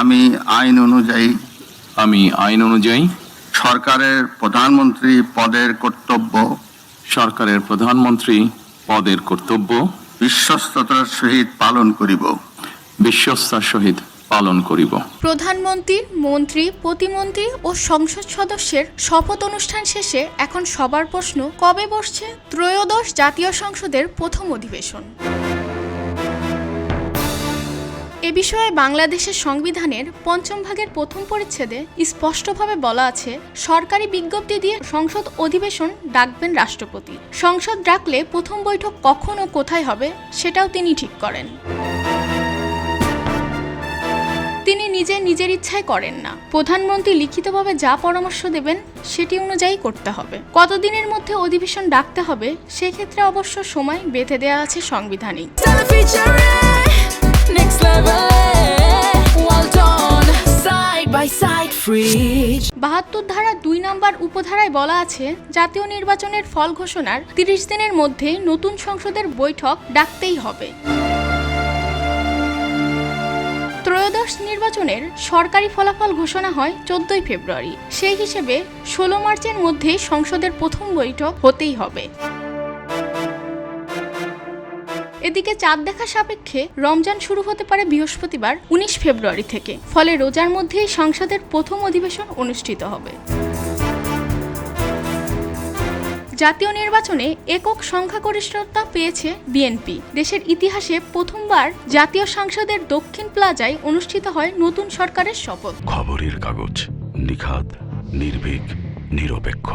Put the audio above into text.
আমি আইন অনুযায়ী সরকারের প্রধানমন্ত্রী পদের কর্তব্য বিশ্বস্ততার সহিত পালন করিব। প্রধানমন্ত্রী, মন্ত্রী, প্রতিমন্ত্রী ও সংসদ সদস্যের শপথ অনুষ্ঠান শেষে এখন সবার প্রশ্ন, কবে বসছে ত্রয়োদশ জাতীয় সংসদের প্রথম অধিবেশন? এ বিষয়ে বাংলাদেশের সংবিধানের ৫ম ভাগের প্রথম পরিচ্ছেদে স্পষ্টভাবে বলা আছে, সরকারি বিজ্ঞপ্তি দিয়ে সংসদ অধিবেশন ডাকবেন রাষ্ট্রপতি। সংসদ ডাকলে প্রথম বৈঠক কখন ও কোথায় হবে সেটাও তিনি ঠিক করেন। তিনি নিজের ইচ্ছায় করেন না। প্রধানমন্ত্রী লিখিতভাবে যা পরামর্শ দেবেন সেটি অনুযায়ী করতে হবে। কতদিনের মধ্যে অধিবেশন ডাকতে হবে সেক্ষেত্রে অবশ্য সময় বেঁধে দেওয়া আছে সংবিধানে। ৭২ ধারা ২ নম্বর উপধারায় বলা আছে, জাতীয় নির্বাচনের ফল ঘোষণার ৩০ দিনের মধ্যে নতুন সংসদের বৈঠক ডাকতেই হবে। ত্রয়োদশ নির্বাচনের সরকারি ফলাফল ঘোষণা হয় ১৪ ফেব্রুয়ারি। সেই হিসেবে ১৬ মার্চের মধ্যে সংসদের প্রথম বৈঠক হতেই হবে। এদিকে চাঁদ দেখা সাপেক্ষে রমজান শুরু হতে পারে বৃহস্পতিবার ১৯ ফেব্রুয়ারি থেকে। ফলে রোজার মধ্যেই সংসদের প্রথম অধিবেশন অনুষ্ঠিত হবে। জাতীয় নির্বাচনে একক সংখ্যাগরিষ্ঠতা পেয়েছে বিএনপি। দেশের ইতিহাসে প্রথমবার জাতীয় সংসদের দক্ষিণ প্লাজায় অনুষ্ঠিত হয় নতুন সরকারের শপথ। খবরের কাগজ, নিখাদ, নির্ভীক, নিরপেক্ষ।